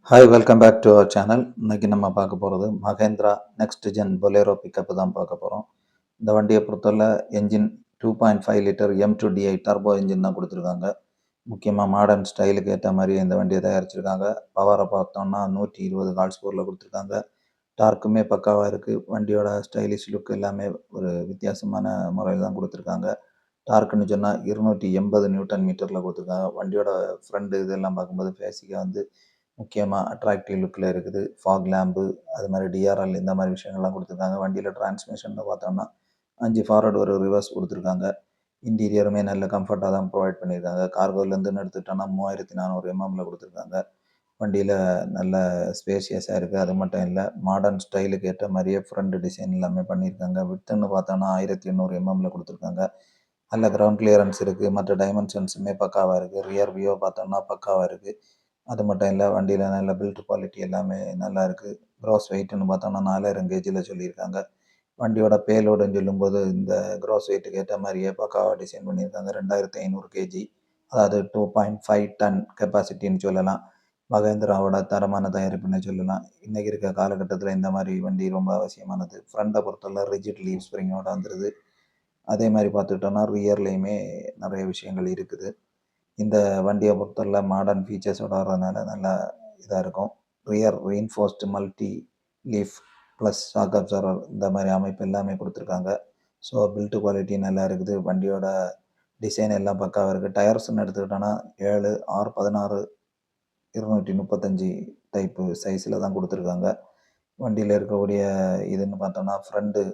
Hi welcome back to our channel. இன்னைக்கு நம்ம பார்க்க போகிறது Mahindra next gen Bolero pickup தான் பார்க்க போகிறோம். இந்த வண்டியை பொறுத்தவரை engine 2.5 litre M2DI turbo engine தான் கொடுத்துருக்காங்க. முக்கியமாக மாடர்ன் ஸ்டைலுக்கு ஏற்ற மாதிரி இந்த வண்டியை தயாரிச்சிருக்காங்க. பவரை பார்த்தோம்னா 120 ஹார்ஸ் பவரில் கொடுத்துருக்காங்க. டார்க்குமே பக்காவாக இருக்குது. வண்டியோட ஸ்டைலிஷ் லுக் எல்லாமே ஒரு வித்தியாசமான முறையில் தான் கொடுத்துருக்காங்க. டார்க்குன்னு சொன்னால் 280 நியூட்டன் மீட்டரில் கொடுத்துருக்காங்க. வண்டியோட ஃப்ரண்ட் இதெல்லாம் பார்க்கும்போது பேசிக்காக வந்து முக்கியமாக அட்ராக்டிவ் லுக்கில் இருக்குது. ஃபாக் லேம்பு அது மாதிரி டிஆர்எல் இந்த மாதிரி விஷயங்கள்லாம் கொடுத்துருக்காங்க. வண்டியில் டிரான்ஸ்மிஷன் பார்த்தோம்னா 5 ஃபார்வர்டு ஒரு ரிவர்ஸ் கொடுத்துருக்காங்க. இன்டீரியருமே நல்ல கம்ஃபர்ட்டாக தான் ப்ரொவைட் பண்ணியிருக்காங்க. கார்கோலேருந்துன்னு எடுத்துக்கிட்டோன்னா 3400 எம்எம்மில் கொடுத்துருக்காங்க. வண்டியில் நல்ல ஸ்பேஷியஸாக இருக்குது. அது மட்டும் இல்லை, மாடர்ன் ஸ்டைலுக்கு ஏற்ற மாதிரியே ஃப்ரண்ட் டிசைன் எல்லாமே பண்ணியிருக்காங்க. வித்துன்னு பார்த்தோன்னா 1800 எம்எம்மில் கொடுத்துருக்காங்க. நல்ல கிரவுண்ட் கிளியரன்ஸ் இருக்குது. மற்ற டைமென்ஷன்ஸுமே பக்காவாக இருக்குது. ரியர் வியூ பார்த்தோம்னா பக்காவாக இருக்குது. அது மட்டும் இல்லை, வண்டியில் நல்ல பில்ட் குவாலிட்டி எல்லாமே நல்லா இருக்குது. க்ராஸ் வெயிட்னு பார்த்தோம்னா 4000 கேஜியில் சொல்லியிருக்காங்க. வண்டியோட பேலோடுன்னு சொல்லும்போது இந்த க்ராஸ் வெயிட்டுக்கு ஏற்ற மாதிரியே பக்காவாக டிசைன் பண்ணியிருக்காங்க. 2500 கேஜி, அதாவது 2.5 டன் கெப்பாசிட்டின்னு சொல்லலாம். மகேந்திராவோட தரமான தயாரிப்புன்னு சொல்லலாம். இன்றைக்கி இருக்க காலகட்டத்தில் இந்த மாதிரி வண்டி ரொம்ப அவசியமானது. ஃப்ரண்ட்டை பொறுத்தவரை ரிஜிட் லீவ் ஸ்ப்ரிங்கோட வந்துடுது. அதே மாதிரி பார்த்துக்கிட்டோன்னா ரியர்லேயுமே நிறைய விஷயங்கள் இருக்குது. இந்த வண்டியை பொறுத்தவரை மாடர்ன் ஃபீச்சர்ஸோட வர்றதுனால நல்லா இதாக இருக்கும். Rear reinforced multi leaf plus shock absorber இந்த மாதிரி அமைப்பு எல்லாமே கொடுத்துருக்காங்க. ஸோ பில்ட் குவாலிட்டி நல்லா இருக்குது. வண்டியோட டிசைன் எல்லாம் பக்காவாக இருக்குது. டயர்ஸ்ன்னு எடுத்துக்கிட்டோன்னா 7 R16 235 டைப்பு சைஸில் தான் கொடுத்துருக்காங்க. வண்டியில் இருக்கக்கூடிய இதுன்னு பார்த்தோம்னா ஃப்ரண்ட்டு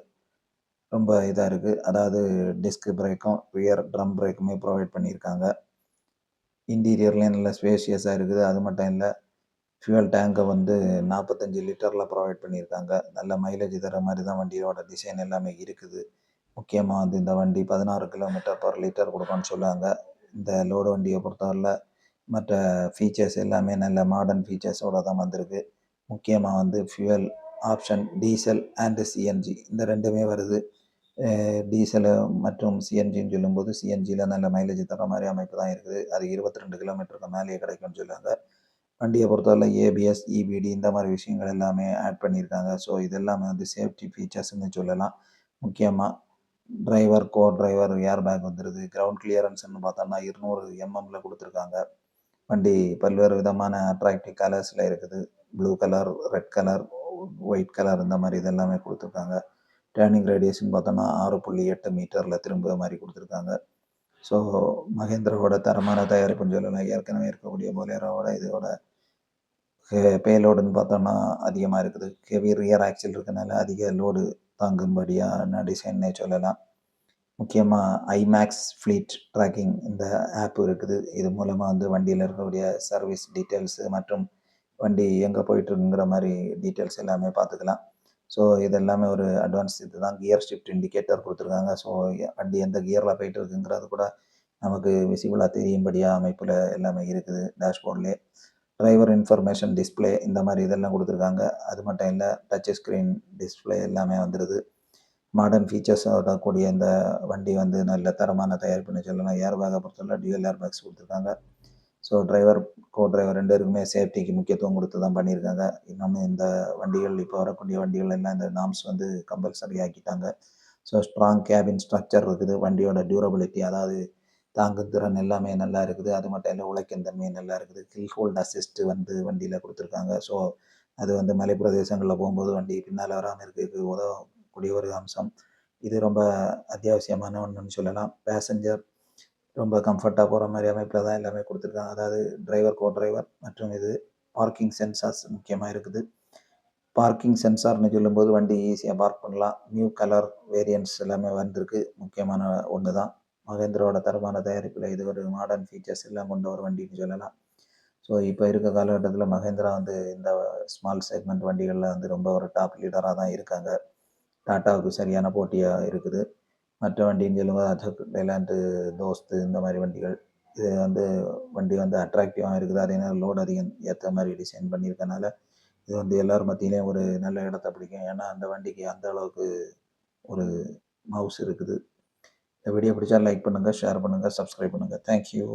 ரொம்ப இதாக இருக்குது. அதாவது டிஸ்க் பிரேக்கும் ரியர் ட்ரம் பிரேக்குமே ப்ரொவைட் பண்ணியிருக்காங்க. இன்டீரியர்லேயும் நல்ல ஸ்பேஷியஸாக இருக்குது. அது மட்டும் இல்லை, ஃபியூவல் டேங்கை வந்து 45 லிட்டரில் ப்ரொவைட் பண்ணியிருக்காங்க. நல்ல மைலேஜ் தர மாதிரி தான் வண்டியோட டிசைன் எல்லாமே இருக்குது. முக்கியமாக வந்து இந்த வண்டி 16 கிலோமீட்டர் பர் லிட்டர் கொடுக்கும்னு சொல்லுவாங்க. இந்த லோடு வண்டியை பொறுத்தவரையில் மற்ற ஃபீச்சர்ஸ் எல்லாமே நல்ல மாடர்ன் ஃபீச்சர்ஸோடு தான் வந்திருக்கு. முக்கியமாக வந்து fuel option diesel and CNG இந்த ரெண்டுமே வருது. டீசலு மற்றும் சிஎன்ஜின்னு சொல்லும்போது சிஎன்ஜியில் நல்ல மைலேஜ் தர மாதிரி அமைப்பு தான் இருக்குது. அது 22 கிலோமீட்டருக்கு மேலேயே கிடைக்கும்னு சொல்லுவாங்க. வண்டியை பொறுத்தவரை ஏபிஎஸ், இபிடி இந்த மாதிரி விஷயங்கள் எல்லாமே ஆட் பண்ணியிருக்காங்க. ஸோ இதெல்லாமே வந்து சேஃப்டி ஃபீச்சர்ஸ்ன்னு சொல்லலாம். முக்கியமாக டிரைவர், கோ டிரைவர் ஏர் பேக் வந்துடுது. கிரவுண்ட் கிளியரன்ஸ்ன்னு பார்த்தோம்னா 200 எம்எம்மில் கொடுத்துருக்காங்க. வண்டி பல்வேறு விதமான அட்ராக்டிவ் கலர்ஸில் இருக்குது. Blue colour, red colour, white colour இந்த மாதிரி இதெல்லாமே கொடுத்துருக்காங்க. டேர்னிங் ரேடியேஷன் பார்த்தோன்னா 6.8 மீட்டரில் திரும்ப மாதிரி கொடுத்துருக்காங்க. ஸோ மகேந்திராவோட தரமான தயாரிப்புன்னு சொல்லலாம். ஏற்கனவே இருக்கக்கூடிய பொலேரோவோட இதோட பேலோடுன்னு பார்த்தோன்னா அதிகமாக இருக்குது. ஹெவி ரியர் ஆக்சில் இருக்கனால அதிக லோடு தாங்கும்படியான டிசைன்னே சொல்லலாம். முக்கியமாக ஐமேக்ஸ் ஃப்ளீட் ட்ராக்கிங் இந்த ஆப் இருக்குது. இது மூலமாக வந்து வண்டியில் இருக்கக்கூடிய சர்வீஸ் டீட்டெயில்ஸு மற்றும் வண்டி எங்கே போயிட்டுருக்குங்கிற மாதிரி டீட்டெயில்ஸ் எல்லாமே பார்த்துக்கலாம். ஸோ இது எல்லாமே ஒரு அட்வான்ஸ் இது தான். கியர் ஷிஃப்ட் இண்டிகேட்டர் கொடுத்துருக்காங்க. ஸோ வண்டி எந்த கியரில் போயிட்டு இருக்குங்கிறது கூட நமக்கு விசிபிளாக தெரியும்படியாக அமைப்பில் எல்லாமே இருக்குது டேஷ்போர்ட்லேயே. டிரைவர் இன்ஃபர்மேஷன் டிஸ்பிளே இந்த மாதிரி இதெல்லாம் கொடுத்துருக்காங்க. அது மட்டும் இல்லை, டச் ஸ்க்ரீன் டிஸ்பிளே எல்லாமே வந்துடுது. மாடர்ன் ஃபீச்சர்ஸோட கூடிய இந்த வண்டி வந்து நல்ல தரமான தயாரிப்புன்னு சொல்லலாம். ஏர் பேக்கை பொறுத்தவரை டியூவல் ஏர் பேக்ஸ் கொடுத்துருக்காங்க. ஸோ டிரைவர், கோ டிரைவர் 2 பேருக்குமே சேஃப்டிக்கு முக்கியத்துவம் கொடுத்து தான் பண்ணியிருக்காங்க. இன்னொன்று, இந்த வண்டிகள் இப்போ வரக்கூடிய வண்டிகள் எல்லாம் இந்த நாம்ஸ் வந்து கம்பல்சரி ஆக்கிட்டாங்க. ஸோ ஸ்ட்ராங் கேபின் ஸ்ட்ரக்சர் இருக்குது. வண்டியோட டியூரபிலிட்டி, அதாவது தாங்கும் திறன் எல்லாமே நல்லா இருக்குது. அது மட்டும் இல்லை, உழைக்கும் தன்மை நல்லா இருக்குது. ஹில் ஹோல்ட் அசிஸ்ட் வந்து வண்டியில் கொடுத்துருக்காங்க. ஸோ அது வந்து மலைப்பிரதேசங்களில் போகும்போது வண்டி பின்னால் வராமல் இருக்கிறதுக்கு உதவக்கூடிய ஒரு அம்சம். இது ரொம்ப அத்தியாவசியமான ஒன்றுன்னு சொல்லலாம். பேசஞ்சர் ரொம்ப கம்ஃபர்ட்டாக போகிற மாதிரி அமைப்பில் தான் எல்லாமே கொடுத்துருக்காங்க. அதாவது டிரைவர், கோ டிரைவர் மற்றும் இது பார்க்கிங் சென்சார்ஸ் முக்கியமாக இருக்குது. பார்க்கிங் சென்சார்னு சொல்லும்போது வண்டி ஈஸியாக பார்க் பண்ணலாம். நியூ கலர் வேரியன்ட்ஸ் எல்லாமே வந்திருக்கு. முக்கியமான ஒன்று தான். மகேந்திராவோட தரமான தயாரிப்பில் இது ஒரு மாடர்ன் ஃபீச்சர்ஸ் எல்லாம் கொண்ட ஒரு வண்டின்னு சொல்லலாம். ஸோ இப்போ இருக்க காலகட்டத்தில் மகேந்திரா வந்து இந்த ஸ்மால் செக்மெண்ட் வண்டிகளில் வந்து ரொம்ப ஒரு டாப் லீடராக தான் இருக்காங்க. டாட்டாவுக்கு சரியான போட்டியாக இருக்குது. மற்ற வண்டின்னு சொல்லும்போது அசோக் லேலாண்டு, தோஸ்து இந்த மாதிரி வண்டிகள். இது வந்து வண்டி வந்து அட்ராக்டிவாக இருக்குது. அதே நேரம் லோடு அதிகம் ஏற்ற மாதிரி டிசைன் பண்ணியிருக்கனால இது வந்து எல்லார் மத்தியிலையும் ஒரு நல்ல இடத்த பிடிக்கும். ஏன்னா அந்த வண்டிக்கு அந்த அளவுக்கு ஒரு மவுஸ் இருக்குது. இந்த வீடியோ பிடிச்சா லைக் பண்ணுங்கள், ஷேர் பண்ணுங்கள், சப்ஸ்கிரைப் பண்ணுங்கள். தேங்க்யூ.